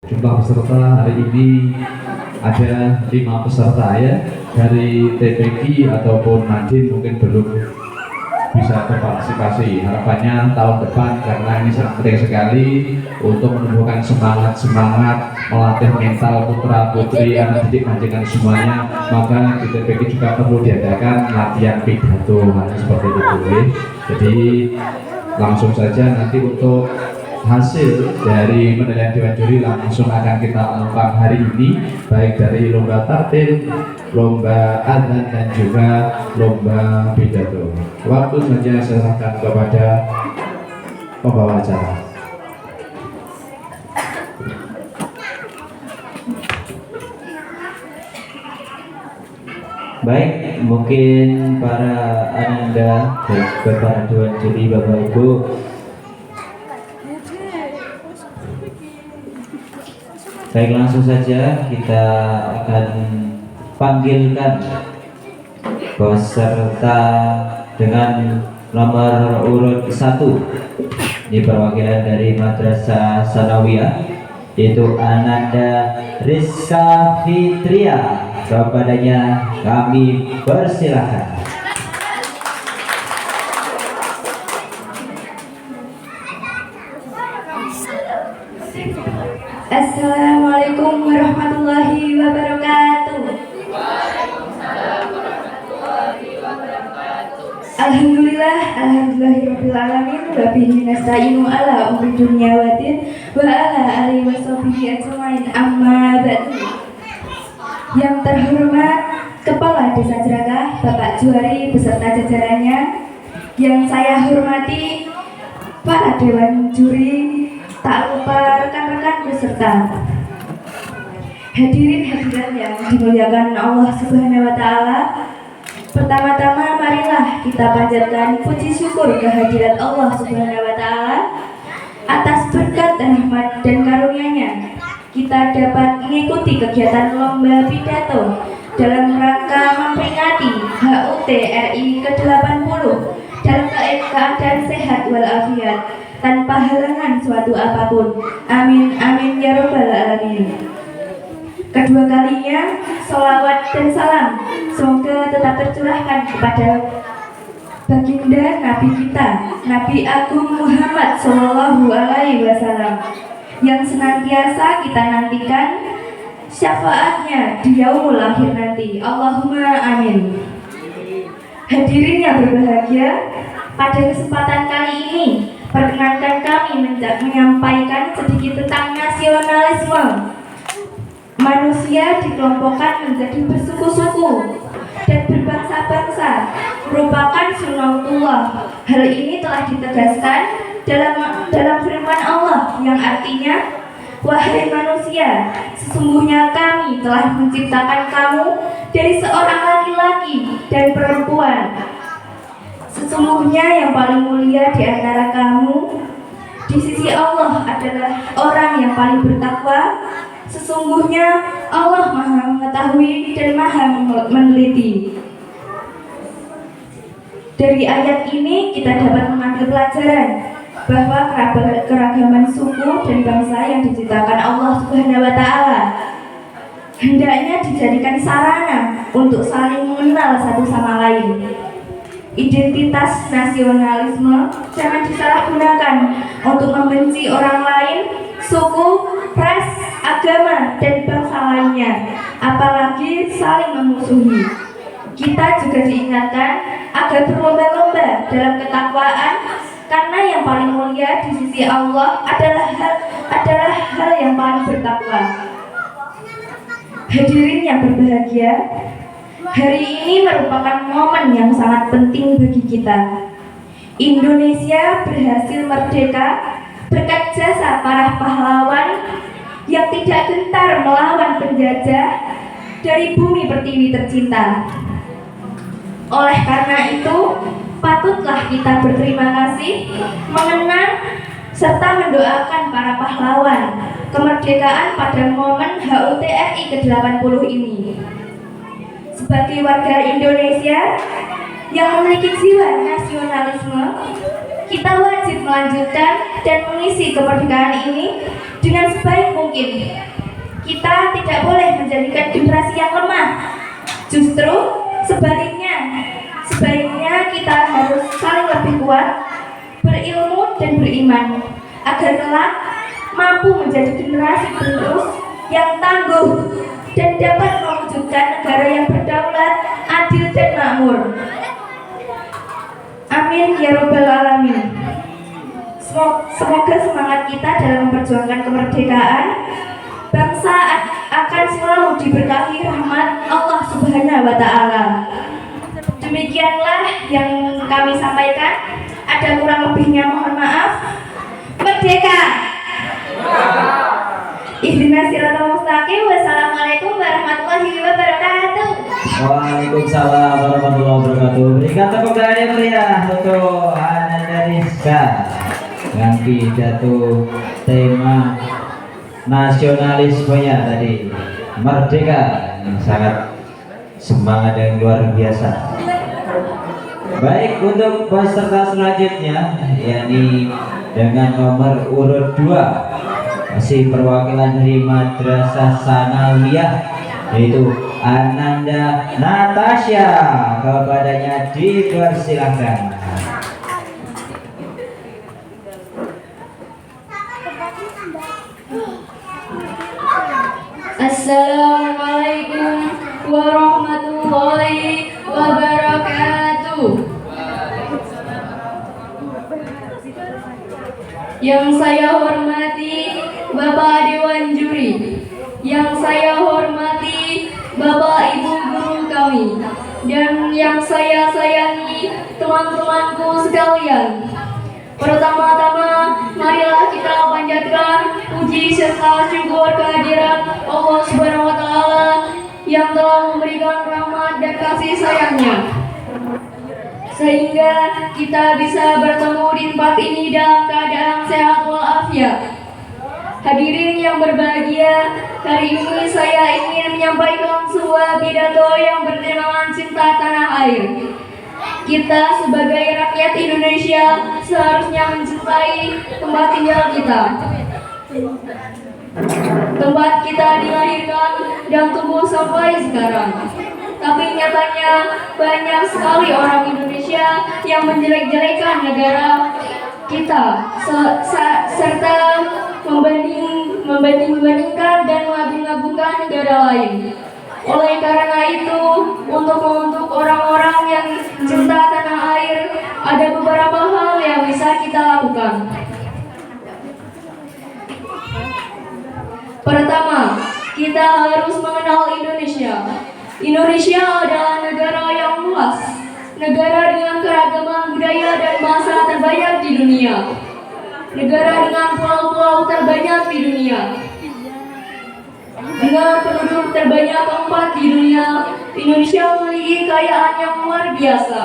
jumlah peserta hari ini ada 5 peserta ya, dari TPG ataupun Nadine mungkin belum bisa berpartisipasi. Harapannya tahun depan, karena ini sangat penting sekali untuk menumbuhkan semangat melatih mental putra putri anak didik majikan semuanya, maka di TPG juga perlu diadakan latihan pidato seperti itu. Jadi langsung saja nanti untuk hasil dari penilaian Dewan Juri langsung akan kita umumkan hari ini, baik dari lomba tartil, lomba adzan dan juga lomba pidato. Waktu saja saya serahkan kepada pembawa acara. Baik, mungkin para ananda dan juga para Dewan Juri, Bapak Ibu, baik, langsung saja kita akan panggilkan peserta dengan nomor urut 1. Ini perwakilan dari Madrasah Sanawiyah, yaitu Ananda Rizka Fitria. Kepadanya kami persilahkan. Assalamualaikum warahmatullahi wabarakatuh. Alhamdulillahirabbil alamin wa bihi nasta'inu ala umuri dunya waddin wa ala alihi washabihi ajmain, amma ba'du. Yang terhormat Kepala Desa Jeragah Bapak Juari beserta jajarannya, yang saya hormati para Dewan Juri, tak lupa rekan-rekan peserta, hadirin hadirat yang dimuliakan Allah Subhanahu wa Ta'ala. Pertama-tama marilah kita panjatkan puji syukur kehadirat Allah Subhanahu wa Ta'ala atas berkat rahmat dan karunia-Nya. Kita dapat mengikuti kegiatan lomba pidato dalam rangka memperingati HUT RI ke-80 dalam keadaan sehat walafiat, tanpa halangan suatu apapun. Amin amin ya robbal alamin. Kedua kalinya, sholawat dan salam semoga tetap tercurahkan kepada baginda Nabi kita, Nabi Agung Muhammad Sallallahu Alaihi Wasallam, yang senantiasa kita nantikan syafaatnya di yaumul akhir nanti. Allahumma amin. Hadirin yang berbahagia, pada kesempatan kali ini perkenankan kami menyampaikan sedikit tentang nasionalisme. Manusia dikelompokkan menjadi bersuku-suku dan berbangsa-bangsa merupakan sunatullah. Hal ini telah ditegaskan dalam firman Allah yang artinya, wahai manusia, sesungguhnya kami telah menciptakan kamu dari seorang laki-laki dan perempuan. Sesungguhnya yang paling mulia di antara kamu di sisi Allah adalah orang yang paling bertakwa. Sesungguhnya Allah Maha Mengetahui dan Maha Meneliti. Dari ayat ini kita dapat mengambil pelajaran bahwa keragaman suku dan bangsa yang diciptakan Allah Subhanahu wa Ta'ala hendaknya dijadikan sarana untuk saling mengenal satu sama lain. Identitas nasionalisme jangan disalahgunakan untuk membenci orang lain, suku, ras, agama, dan bangsa lainnya, apalagi saling memusuhi. Kita juga diingatkan agar berlomba-lomba dalam ketakwaan, karena yang paling mulia di sisi Allah adalah hal yang paling bertakwa. Hadirin yang berbahagia, hari ini merupakan momen yang sangat penting bagi kita. Indonesia berhasil merdeka berkat jasa para pahlawan yang tidak gentar melawan penjajah dari bumi pertiwi tercinta. Oleh karena itu, patutlah kita berterima kasih, mengenang serta mendoakan para pahlawan kemerdekaan pada momen HUT RI ke-80 ini. Sebagai warga Indonesia yang memiliki jiwa nasionalisme, kita wajib melanjutkan dan mengisi kemerdekaan ini dengan sebaik mungkin. Kita tidak boleh menjadikan generasi yang lemah. Justru sebaliknya kita harus saling lebih kuat, berilmu dan beriman, agar kelak mampu menjadi generasi penerus yang tangguh dan dapat mewujudkan negara yang berdaulat, adil dan makmur. Amin ya robbal alamin. Semoga semangat kita dalam memperjuangkan kemerdekaan bangsa akan selalu diberkahi rahmat Allah Subhanahu wa Ta'ala. Demikianlah yang kami sampaikan. Ada kurang lebihnya mohon maaf. Merdeka! Ihdinas siratal mustaqim. Wassalamualaikum warahmatullahi wabarakatuh. Waalaikumsalam warahmatullahi wabarakatuh. Berikan tepuk tangan yang meriah untuk Ananda Rizka yang pidato tema nasionalismenya tadi, merdeka, yang sangat semangat yang luar biasa. Baik, untuk peserta selanjutnya yakni dengan nomor urut 2 masih perwakilan dari Madrasah Sanawiyah, yaitu Ananda Natasha. Kepadanya dipersilahkan. Assalamualaikum warahmatullahi wabarakatuh. Yang saya hormati Bapak Dewan Juri, yang saya hormati Bapak Ibu guru kami, dan yang saya sayangi teman-temanku sekalian. Pertama-tama, marilah kita panjatkan puji serta syukur kehadirat Allah Subhanahu wa Ta'ala yang telah memberikan rahmat dan kasih sayangnya, sehingga kita bisa bertemu di tempat ini dalam keadaan sehat walafiat. Hadirin yang berbahagia, hari ini saya ingin menyampaikan sebuah pidato yang bertemakan cinta tanah air. Kita sebagai rakyat Indonesia seharusnya mencintai tempat tinggal kita, tempat kita dilahirkan dan tumbuh sampai sekarang. Tapi nyatanya banyak sekali orang Indonesia yang menjelek-jelekan negara kita serta membanding-bandingkan dan mengagung-agungkan negara lain. Oleh karena itu, untuk orang-orang yang cinta tanah air, ada beberapa hal yang bisa kita lakukan. Pertama, kita harus mengenal Indonesia. Indonesia adalah negara yang luas, negara dengan keragaman budaya dan bahasa terbanyak di dunia, negara dengan pulau-pulau terbanyak di dunia, dengan penduduk terbanyak keempat di dunia. Indonesia memiliki kekayaan yang luar biasa,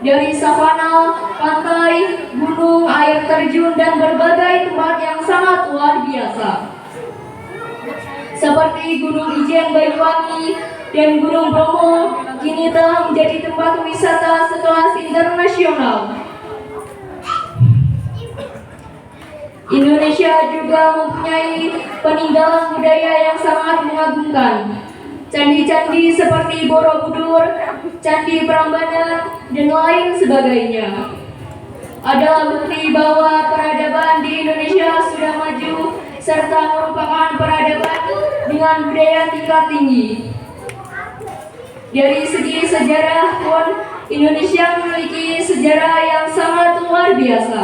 dari savana, pantai, gunung, air terjun, dan berbagai tempat yang sangat luar biasa, seperti Gunung Ijen Banyuwangi dan Gunung Bromo kini telah menjadi tempat wisata sekelas internasional. Indonesia juga mempunyai peninggalan budaya yang sangat mengagumkan. Candi-candi seperti Borobudur, Candi Prambanan, dan lain sebagainya adalah bukti bahwa peradaban di Indonesia sudah maju serta merupakan peradaban dengan budaya tingkat tinggi. Dari segi sejarah pun, Indonesia memiliki sejarah yang sangat luar biasa.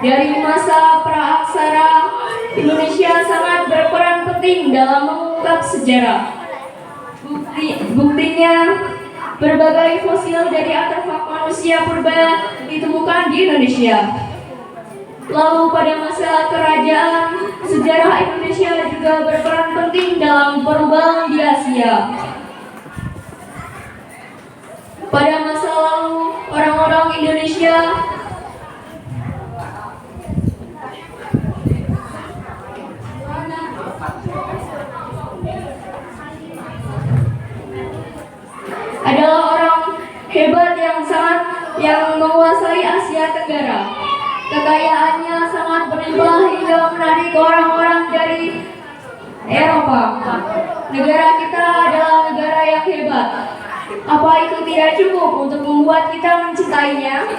Dari masa praaksara, Indonesia sangat berperan penting dalam mengungkap sejarah. Buktinya, berbagai fosil dari artefak manusia purba ditemukan di Indonesia. Lalu pada masa kerajaan, sejarah Indonesia juga berperan penting dalam perubahan di Asia. Pada masa lalu, orang-orang Indonesia adalah orang hebat yang menguasai Asia Tenggara. Kekayaannya sangat juga menarik orang-orang dari Eropa. Negara kita adalah negara yang hebat. Apa itu tidak cukup untuk membuat kita mencintainya?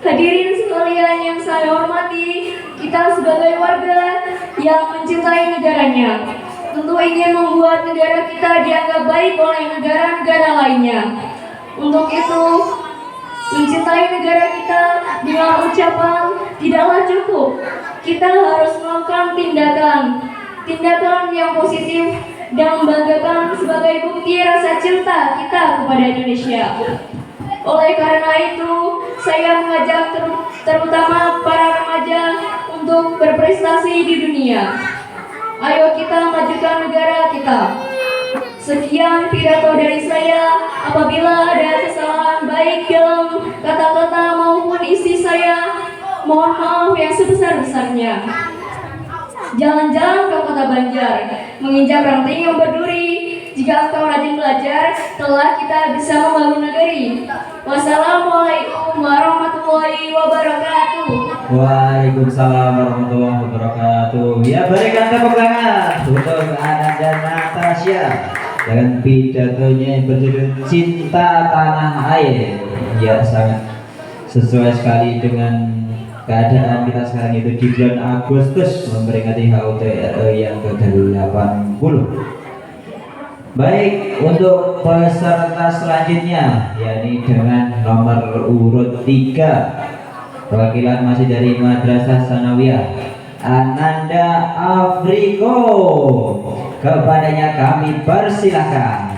Hadirin sekalian yang saya hormati, kita sebagai warga yang mencintai negaranya tentu ingin membuat negara kita dianggap baik oleh negara-negara lainnya. Untuk itu, mencintai negara kita dengan ucapan tidaklah cukup. Kita harus melakukan tindakan yang positif dan membanggakan sebagai bukti rasa cinta kita kepada Indonesia. Oleh karena itu, saya mengajak terutama para remaja untuk berprestasi di dunia. Ayo kita majukan negara kita. Sekian pidato dari saya. Apabila ada kesalahan baik dalam kata-kata maupun isi saya, mohon maaf yang sebesar-besarnya. Jalan-jalan ke kota Banjar, menginjak ranting yang berduri. Jika engkau rajin belajar, telah kita bisa membangun negeri. Wassalamualaikum warahmatullahi wabarakatuh. Waalaikumsalam warahmatullahi wabarakatuh. Ya, berikan tepuk tangan untuk Ananda Natasha dengan pidatonya yang berjudul Cinta Tanah Air. Ya, sangat sesuai sekali dengan keadaan kita sekarang, itu di bulan Agustus memperingati HUT RI yang ke-80. Baik, untuk peserta selanjutnya yakni dengan nomor urut 3, perwakilan masih dari Madrasah Sanawiyah Ananda Afriko. Kepadanya kami persilahkan.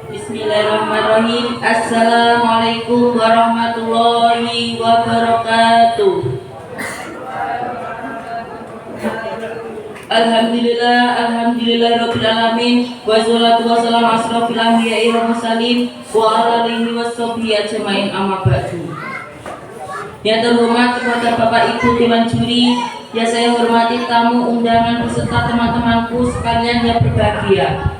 Bismillahirrahmanirrahim. Assalamualaikum warahmatullahi wabarakatuh. Alhamdulillah alamin, wassalatu wassalamu asrofil anbiya'i wal mursalin wa ala alihi washabbihi ajmain, amma ba'du. Yang terhormat kepada Bapak Ibu Dewan Juri, yang saya hormati tamu undangan beserta teman-temanku sekalian yang berbahagia.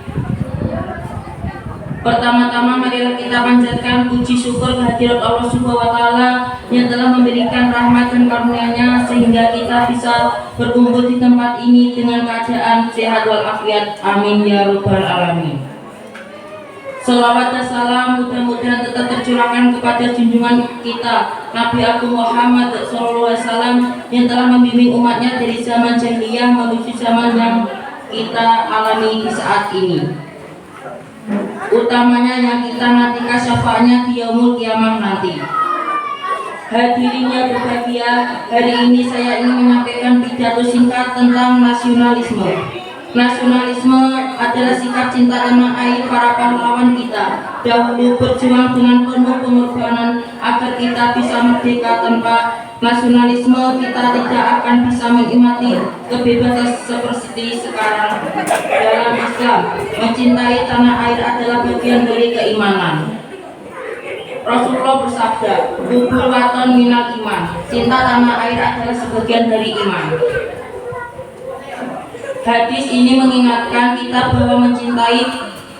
Pertama-tama marilah kita panjatkan puji syukur kehadirat Allah Subhanahu wa taala yang telah memberikan rahmat dan karunia-Nya sehingga kita bisa berkumpul di tempat ini dengan keadaan sehat walafiat. Amin ya rabbal alamin. Salawat dan salam mudah-mudahan tetap tercurahkan kepada junjungan kita Nabi Agung Muhammad SAW yang telah membimbing umatnya dari zaman jahiliyah menuju zaman yang kita alami di saat ini. Utamanya yang kita nantikan syafaatnya di yaumul kiamah nanti. Hadirin yang berbahagia, hari ini saya ingin menyampaikan pidato singkat tentang nasionalisme. Nasionalisme adalah sikap cinta tanah air para pahlawan kita. Dahulu berjuang dengan penuh pengorbanan agar kita bisa merdeka. Tanpa nasionalisme kita tidak akan bisa menikmati kebebasan seperti sekarang. Dalam Islam, mencintai tanah air adalah bagian dari keimanan. Rasulullah bersabda, "Hubul waton minal iman." Cinta tanah air adalah sebagian dari iman. Hadis ini mengingatkan kita bahwa mencintai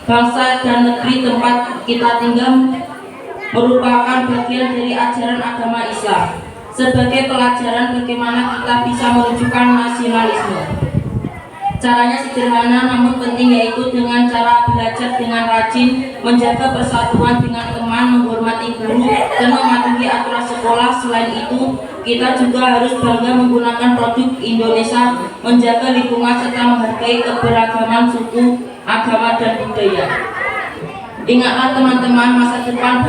bangsa dan negeri tempat kita tinggal merupakan bagian dari ajaran agama Islam. Sebagai pelajaran bagaimana kita bisa menunjukkan nasionalisme. Caranya sederhana namun penting, yaitu dengan cara belajar dengan rajin, menjaga persatuan dengan teman, menghormati guru, dan mematuhi aturan sekolah. Selain itu, kita juga harus bangga menggunakan produk Indonesia, menjaga lingkungan serta menghargai keberagaman suku, agama, dan budaya. Ingatlah teman-teman, masa depan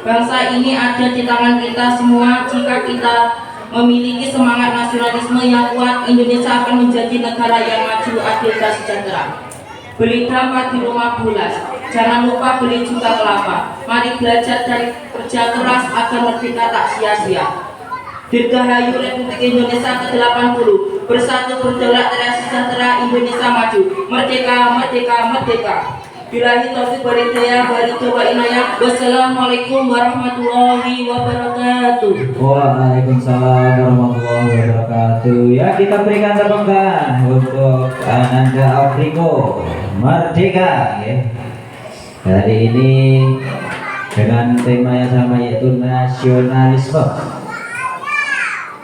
bangsa ini ada di tangan kita semua. Jika kita memiliki semangat nasionalisme yang kuat, Indonesia akan menjadi negara yang maju, adil, dan sejahtera. Beli dapat di rumah bulas, jangan lupa beli juga kelapa. Mari belajar dari kerja keras agar merdeka tak sia-sia. Dirgahayu Republik Indonesia ke-80, bersatu berdaulat dan sejahtera, Indonesia maju. Merdeka, merdeka, merdeka. Bilahi taufik wal hidayah, wa inayah. Wassalamualaikum warahmatullahi wabarakatuh. Waalaikumsalam warahmatullahi wabarakatuh. Ya, kita berikan tepuk tangan untuk Ananda Afriko Merdeka ya. Hari ini dengan tema yang sama yaitu nasionalisme.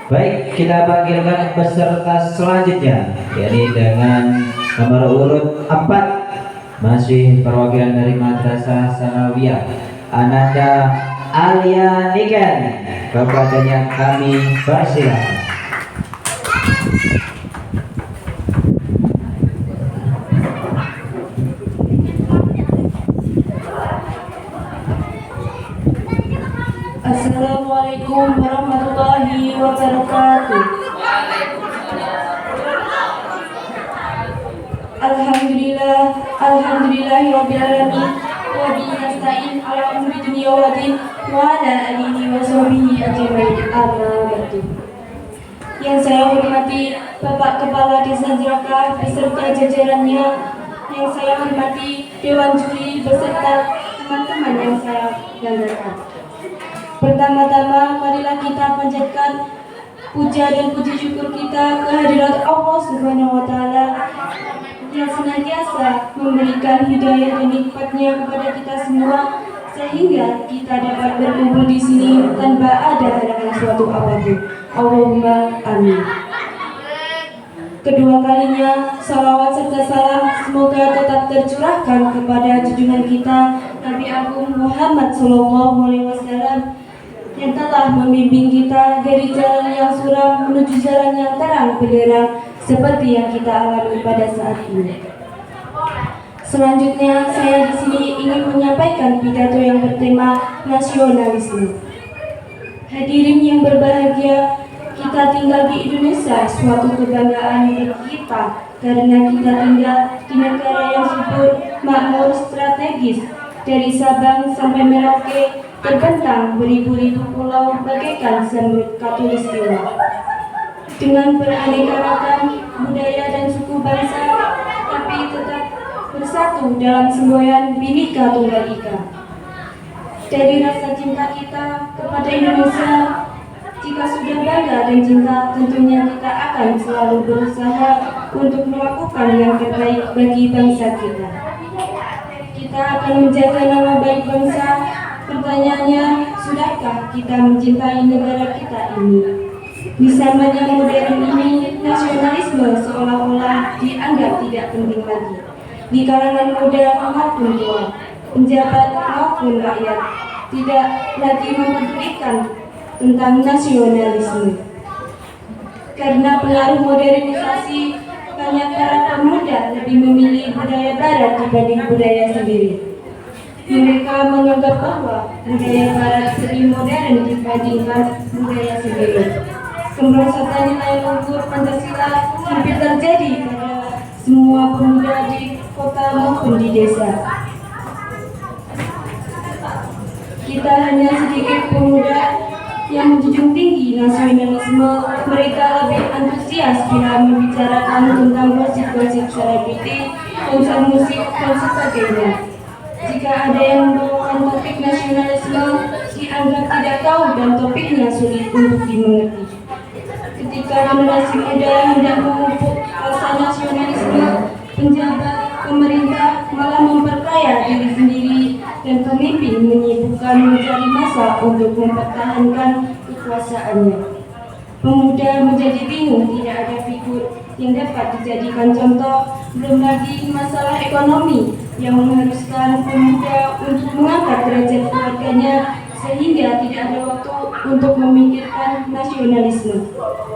Baik, kita panggilkan peserta selanjutnya, yakni dengan nomor urut 4, masih perwakilan dari Madrasah Sanawiyah Ananda Alia Niken. Kepadanya kami persilakan. Assalamualaikum warahmatullahi wabarakatuh. Alhamdulillahirabbil alamin wa bihi nasta'in ala umuri dunya wa din wa ala alihi wa sahbihi ajmain. Amma ba'du. Yang saya hormati Bapak Kepala Desa Jeraka beserta jajarannya, yang saya hormati Dewan Juri beserta teman-teman yang saya banggakan. Pertama-tama marilah kita panjatkan puja dan puji syukur kita kehadirat Allah Subhanahu wa taala yang senantiasa memberikan hidayah dan nikmatnya kepada kita semua sehingga kita dapat berkumpul di sini tanpa ada halangan suatu apapun. Allahumma amin. Kedua kalinya salawat serta salam semoga tetap tercurahkan kepada junjungan kita Nabi Agung Muhammad SAW yang telah membimbing kita dari jalan yang suram menuju jalan yang terang benderang seperti yang kita alami pada saat ini. Selanjutnya, saya di sini ingin menyampaikan pidato yang bertema nasionalisme. Hadirin yang berbahagia, kita tinggal di Indonesia, suatu kebanggaan bagi kita karena kita tinggal di negara yang subur, makmur, strategis. Dari Sabang sampai Merauke terbentang beribu-ribu pulau bagaikan semut khatulistiwa. Dengan beraneka ragam budaya dan suku bangsa, tapi tetap bersatu dalam semboyan Bhinneka Tunggal Ika. Dari rasa cinta kita kepada Indonesia, jika sudah bangga dan cinta, tentunya kita akan selalu berusaha untuk melakukan yang terbaik bagi bangsa kita. Kita akan menjaga nama baik bangsa. Pertanyaannya, sudahkah kita mencintai negara kita ini? Di zaman yang modern ini, nasionalisme seolah-olah dianggap tidak penting lagi. Di kalangan muda maupun tua, penjabat maupun rakyat, tidak lagi mempedulikan tentang nasionalisme. Karena pengaruh modernisasi, banyak para pemuda lebih memilih budaya barat dibanding budaya sendiri. Mereka menganggap bahwa budaya barat lebih modern dibandingkan budaya sendiri. Kemerosotan nilai luhur Pancasila hampir terjadi pada semua pemuda di kota maupun di desa. Kita hanya sedikit pemuda yang menjunjung tinggi nasionalisme. Mereka lebih antusias bila membicarakan tentang gosip-gosip selebriti, konser musik, dan sebagainya. Jika ada yang membawakan topik nasionalisme, dianggap tidak tahu dan topiknya sulit untuk dimengerti. Ketika generasi muda hendak memupuk rasa nasionalisme, penjabat pemerintah malah memperkaya diri sendiri dan pemimpin menyibukkan mencari masa untuk mempertahankan kekuasaannya. Pemuda menjadi bingung, tidak ada figur yang dapat dijadikan contoh, belum lagi masalah ekonomi yang mengharuskan pemuda untuk mengangkat derajat keluarganya sehingga tidak ada waktu untuk memikirkan nasionalisme.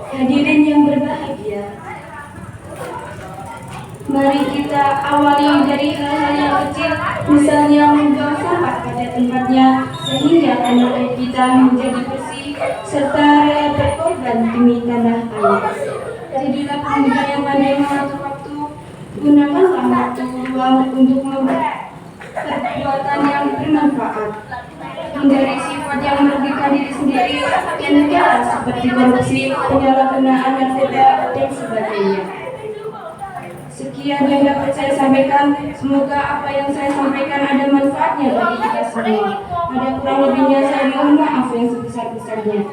Hadirin yang berbahagia, mari kita awali dari hal-hal yang kecil, misalnya membuang sampah pada tempatnya sehingga tanah air kita menjadi bersih serta rela berkorban demi tanah air. Jadilah pemuda yang pandai mengatur waktu, gunakanlah waktu luang untuk membuat perbuatan yang bermanfaat. Hindari sifat yang merugikan diri sendiri dan negara seperti korupsi, penyalahgunaan narkoba, dan sebagainya. Sekian Demikian yang dapat saya sampaikan. Semoga apa yang saya sampaikan ada manfaatnya bagi kita semua. Ada kurang lebihnya saya mohon maaf yang sebesar-besarnya.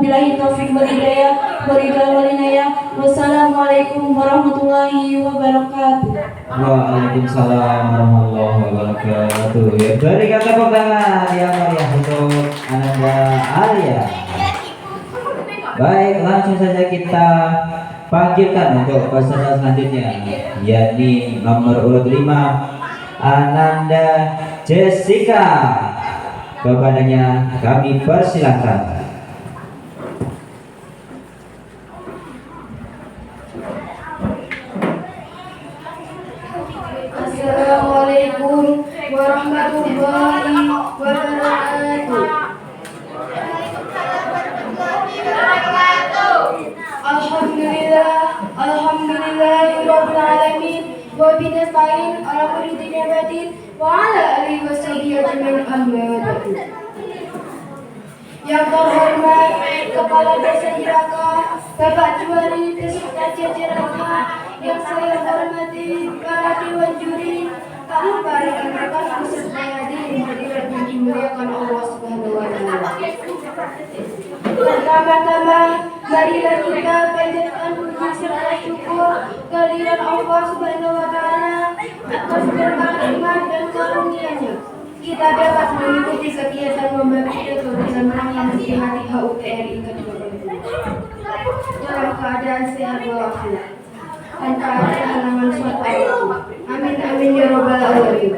Billahi taufik wal hidayah, wassalamualaikum warahmatullahi wabarakatuh. Waalaikumsalam warahmatullahi wabarakatuh. Ya, berikan tepuk tangan yang meriah untuk Ananda Alia. Baik, langsung saja kita panggilkan untuk peserta selanjutnya, yakni nomor urut 5 Ananda Jessica. Kepadanya kami persilahkan. Assalamualaikum warahmatullahi wabarakatuh. Alhamdulillahirabbil alamin wa binasta'in ala kulli ni'matin wa ala alihi washabihi ajmain amma ba'du. Yang terhormat Kepala Desa Jiraka, Bapak Juwari beserta jajarannya, yang saya hormati para dewan juri, tak lupa rekan-rekan peserta hadirin hadirat yang dimuliakan Allah Subhanahu wa taala. Pertama-tama, marilah kita panjatkan puji serta syukur kehadiran Allah Subhanahu wa taala atas berkah nikmat dan karunia-Nya. Kita dapat mengikuti kegiatan lomba pidato dalam rangka memperingati HUT RI ke-20 dalam keadaan sehat walafiat tanpa ada halangan suatu apapun. Amin amin ya robbal alamin.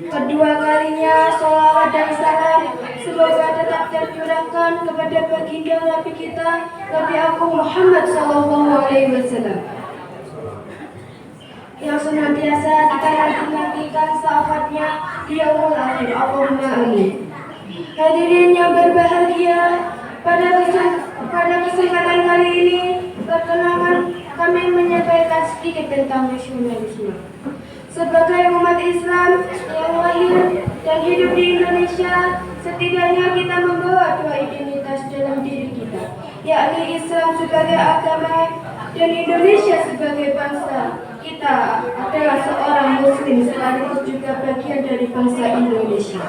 Kedua kalinya sholawat dan salam semoga tetap tercurahkan kepada baginda Nabi kita Nabi Agung Muhammad SAW yang senantiasa kita nantikan sahabatnya di yaumul akhir. Allahumma amin. Hadirin yang berbahagia, pada kesempatan kali ini perkenalkan kami menyampaikan sedikit tentang nasionalisme. Sebagai umat Islam yang lahir dan hidup di Indonesia, setidaknya kita membawa dua identitas dalam diri kita, yakni Islam sebagai agama dan Indonesia sebagai bangsa. Kita adalah seorang Muslim sekaligus juga bagian dari bangsa Indonesia.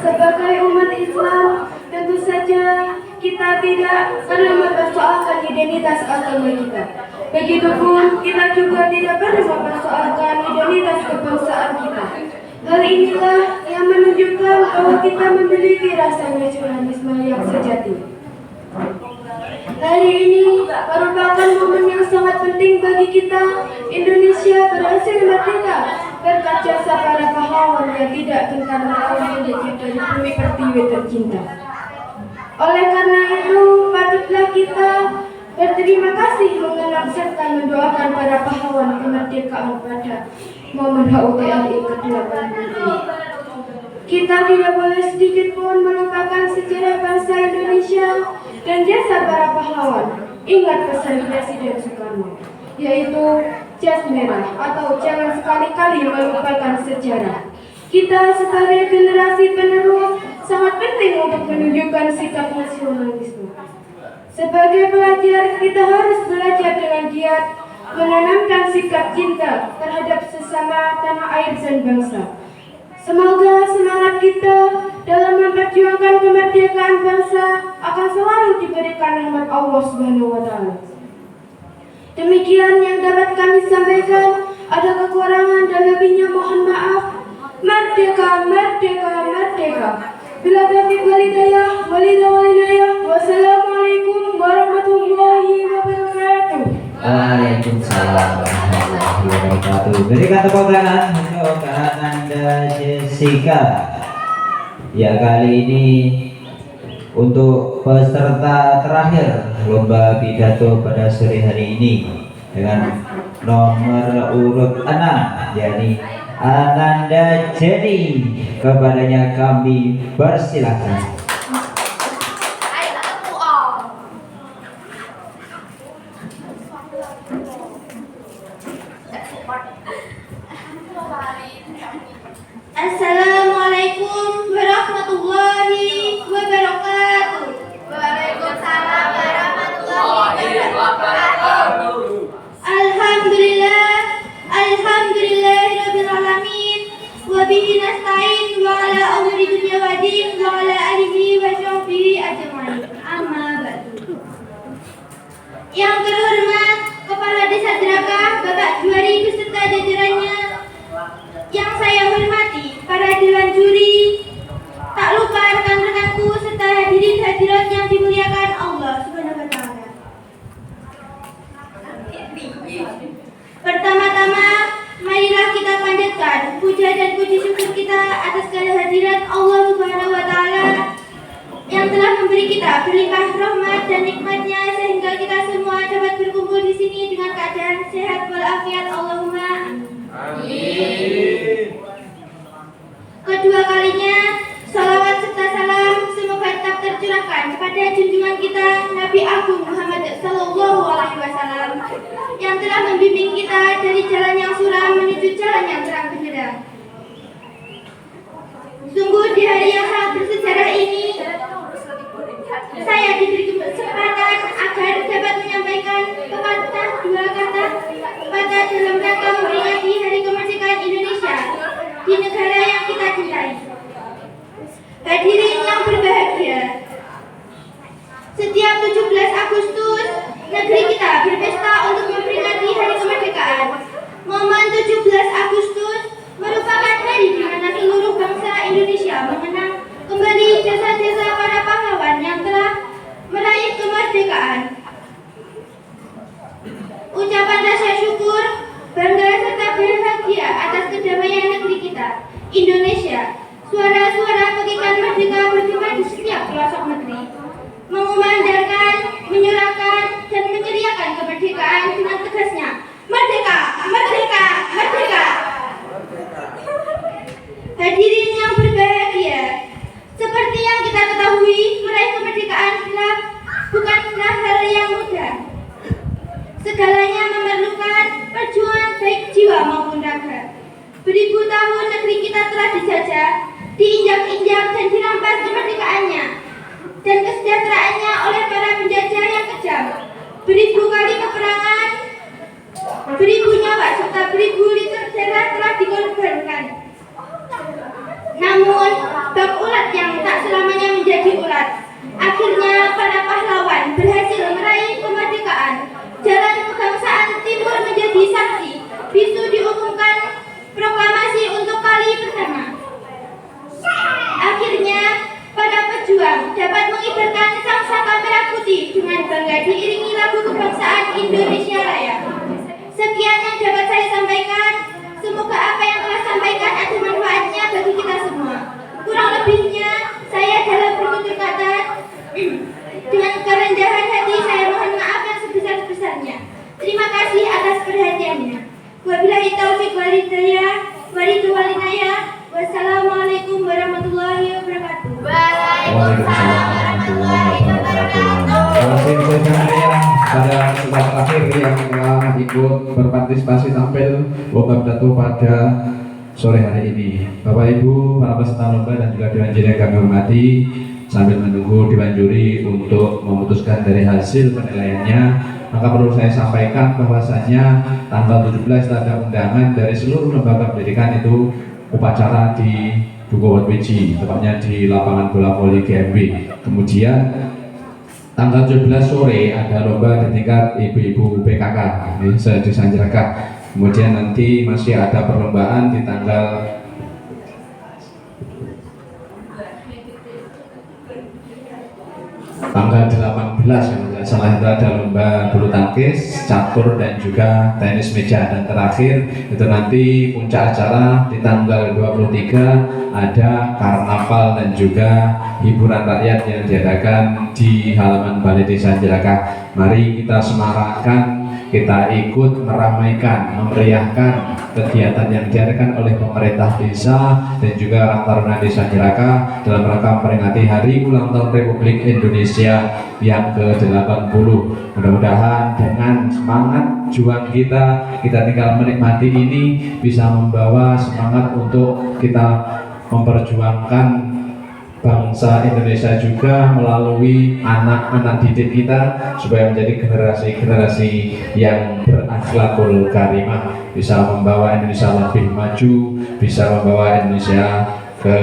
Sebagai umat Islam, tentu saja kita tidak pernah mempersoalkan identitas agama kita. Begitupun kita juga tidak pernah mempersoalkan identitas kebangsaan kita. Hal inilah yang menunjukkan bahwa kita memiliki rasa nasionalisme yang sejati. Hari ini merupakan momen yang sangat penting bagi kita. Indonesia berhasil merdeka berkat jasa para pahlawan yang tidak gentar melawan penjajah dari bumi pertiwi tercinta. Oleh karena itu, patutlah kita berterima kasih, mengenang serta mendoakan para pahlawan kemerdekaan pada momen HUT RI ke-20 ini. Kita tidak boleh sedikit pun melupakan sejarah bangsa Indonesia dan jasa para pahlawan. Ingat pesan Presiden Soekarno, yaitu jas merah atau jangan sekali-kali melupakan sejarah. Kita sebagai generasi penerus sangat penting untuk menunjukkan sikap nasionalisme. Sebagai pelajar, kita harus belajar dengan giat menanamkan sikap cinta terhadap sesama tanah air dan bangsa. Semoga semangat kita dalam memperjuangkan kemerdekaan bangsa akan selalu diberikan rahmat Allah Subhanahu wa taala. Demikian yang dapat kami sampaikan. Ada kekurangan dan lebihnya mohon maaf. Merdeka, merdeka, merdeka. Bila taufiq wal hidayah, wassalamualaikum warahmatullahi wabarakatuh. Waalaikumsalam warahmatullahi wabarakatuh. Berikan tepuk tangan untuk Ananda Jessica. Ya, kali ini untuk peserta terakhir lomba pidato pada sore hari ini dengan nomor urut 6, yakni Ananda Jenny. Kepadanya kami persilahkan. Assalamualaikum warahmatullahi wabarakatuh. Waalaikumsalam warahmatullahi wabarakatuh. Muhammadin wa ala alihi wa sahbihi ajmain. Amma ba'du. Yang terhormat Kepala Desa Jerakah Bapak Juari beserta jajarannya, yang saya hormati para dewan juri, tak lupa rekan-rekanku serta hadirin hadirat yang dimuliakan Allah Subhanahu wa taala. Pertama-tama, marilah kita panjatkan puja dan puji syukur kita atas segala hadirat Allah Subhanahu wa taala yang telah memberi kita berlimpah rahmat dan nikmatnya sehingga kita semua dapat berkumpul di sini dengan keadaan sehat walafiat. Allahumma amin. Kedua kalinya, salawat serta salam semoga tetap tercurahkan kepada junjungan kita Nabi Agung Muhammad Sallallahu Alaihi Wasallam yang telah membimbing kita dari jalan yang suram menuju jalan yang terang benderang. Sungguh di hari yang sangat bersejarah ini, saya diberi kesempatan agar dapat menyampaikan sepatah dua kata dalam rangka memperingati Hari Kemerdekaan Indonesia di negara yang kita cintai. Hadirin yang berbahagia, setiap 17 Agustus negeri kita berpesta untuk memperingati Hari Kemerdekaan. Momen 17 Agustus merupakan hari di mana seluruh bangsa Indonesia mengenang kembali jasa-jasa para pahlawan yang telah meraih kemerdekaan. Ucapan rasa syukur, bangga serta bahagia atas kedamaian negeri kita, Indonesia. Suara-suara pegikan merdeka bergema di setiap pelosok negeri, mengumandangkan, menyuarakan, dan menyeriakan kemerdekaan dengan tegasnya, merdeka, merdeka, merdeka. Hadirin yang berbahagia, seperti yang kita ketahui, meraih kemerdekaan bukanlah hal yang mudah. Segalanya memerlukan perjuangan baik jiwa maupun raga. Beribu tahun negeri kita telah dijajah, diinjak-injak dan dirampas kemerdekaannya dan kesejahteraannya oleh para penjajah yang kejam. Beribu kali peperangan, beribu nyawa serta beribu liter darah telah dikorbankan. Namun, bak ulat yang tak selamanya menjadi ulat. Akhirnya para pahlawan berhasil meraih kemerdekaan. Jalan kebangsaan Timur menjadi saksi. Bisu diumumkan proklamasi untuk kali pertama. Akhirnya, para pejuang dapat mengibarkan sangsaka merah putih dengan bangga diiringi lagu kebangsaan Indonesia Raya. Sekian yang dapat saya sampaikan. Semoga apa yang telah sampaikan ada manfaatnya bagi kita semua. Kurang lebihnya, saya dalam bertutur kata, dengan kerendahan hati saya mohon maaf yang sebesar-besarnya. Terima kasih atas perhatiannya. Wabillahi taufiq wal hidayah. Wassalamualaikum warahmatullahi wabarakatuh. Waalaikumsalam warahmatullahi wabarakatuh. Terima kasih pada kesempatan akhir yang telah ikut berpartisipasi tampil lomba pidato pada sore hari ini. Bapak Ibu, para peserta lomba dan juga dewan juri yang kami hormati, sambil menunggu dewan juri untuk memutuskan dari hasil penilaiannya, maka perlu saya sampaikan bahwasanya tanggal 17 ada undangan dari seluruh lembaga pendidikan itu upacara di Dukuh Watwiji, tepatnya di lapangan bola voli GMB. Kemudian tanggal 17 sore ada lomba di tingkat ibu-ibu PKK di Desa Jerakah. Kemudian nanti masih ada perlombaan di tanggal tanggal 18 yang tidak salah, itu ada lomba bulu tangkis, catur dan juga tenis meja. Dan terakhir itu nanti puncak acara di tanggal 23 ada karnaval dan juga hiburan rakyat yang diadakan di halaman Balai Desa Jerakah. Mari kita semarakkan, kita ikut meramaikan, memeriahkan kegiatan yang diadakan oleh pemerintah desa dan juga Karang Taruna Desa Jerakah dalam rangka memperingati Hari Ulang Tahun Republik Indonesia yang ke-80. Mudah-mudahan dengan semangat juang kita tinggal menikmati ini bisa membawa semangat untuk kita memperjuangkan bangsa Indonesia juga melalui anak-anak didik kita supaya menjadi generasi-generasi yang berakhlakul karimah, bisa membawa Indonesia lebih maju, bisa membawa Indonesia ke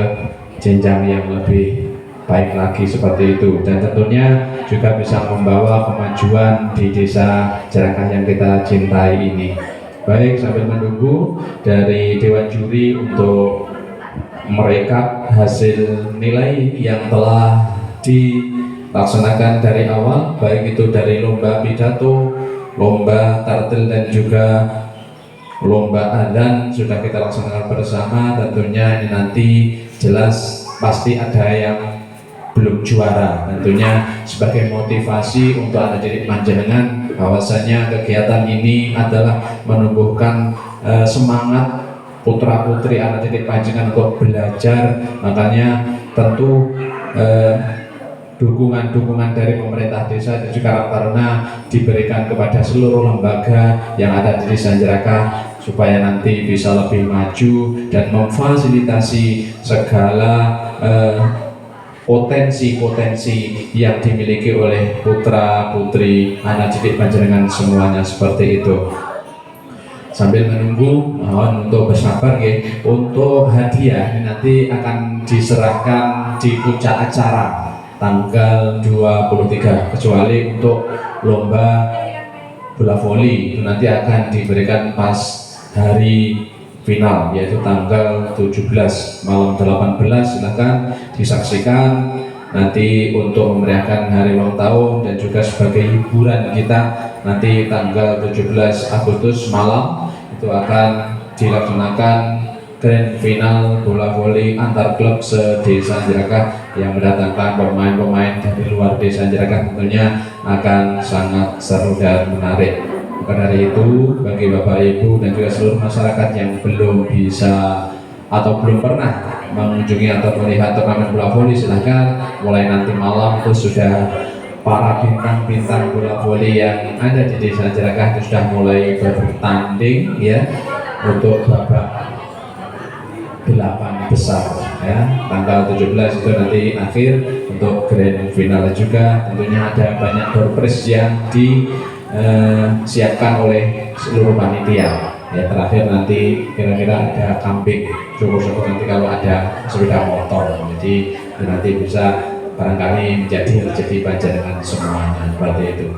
jenjang yang lebih baik lagi seperti itu, dan tentunya juga bisa membawa kemajuan di desa Jerakah yang kita cintai ini. Baik, sambil menunggu dari Dewan Juri untuk merekap hasil nilai yang telah dilaksanakan dari awal, baik itu dari lomba pidato, lomba tartil, dan juga lomba adzan sudah kita laksanakan bersama. Tentunya ini nanti jelas pasti ada yang belum juara, tentunya sebagai motivasi untuk anak didik Panjenengan bahwasanya kegiatan ini adalah menumbuhkan semangat putra putri anak didik Panjenengan untuk belajar. Makanya tentu dukungan dari pemerintah desa dan juga karena diberikan kepada seluruh lembaga yang ada di desa Jerakah supaya nanti bisa lebih maju dan memfasilitasi segala potensi-potensi yang dimiliki oleh putra putri anak didik Panjenengan semuanya seperti itu. Sambil menunggu, mohon untuk bersabar ya. Untuk hadiah ini nanti akan diserahkan di puncak acara tanggal 23, kecuali untuk lomba bola voli itu nanti akan diberikan pas hari final, yaitu tanggal 17 malam 18. Silahkan disaksikan nanti untuk memeriahkan hari ulang tahun dan juga sebagai hiburan kita nanti tanggal 17 Agustus malam itu akan dilaksanakan grand final bola voli antar klub se-Desa Jerakah yang mendatangkan pemain-pemain dari luar Desa Jerakah. Tentunya akan sangat seru dan menarik. Maka dari itu, bagi Bapak Ibu dan juga seluruh masyarakat yang belum bisa atau belum pernah mengunjungi atau melihat turnamen bola voli, silahkan mulai nanti malam itu sudah para bintang-bintang bola voli yang ada di Desa Jerakah itu sudah mulai bertanding ya untuk babak 8 besar ya. Tanggal 17 itu nanti akhir untuk grand final juga. Tentunya ada banyak door prize yang disiapkan oleh seluruh panitia ya. Terakhir nanti kira-kira ada kambing, syukur-syukur nanti kalau ada sepeda motor, jadi itu nanti bisa barangkali menjadi rezeki Panjenengan semuanya seperti itu.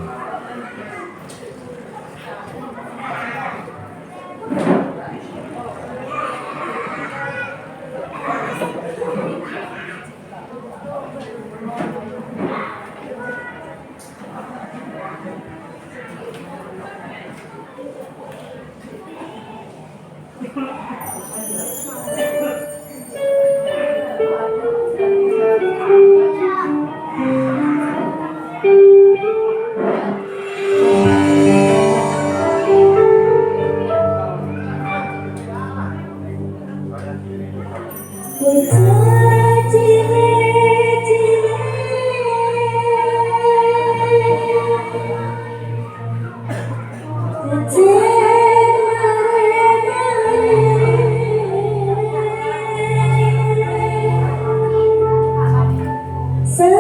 Sa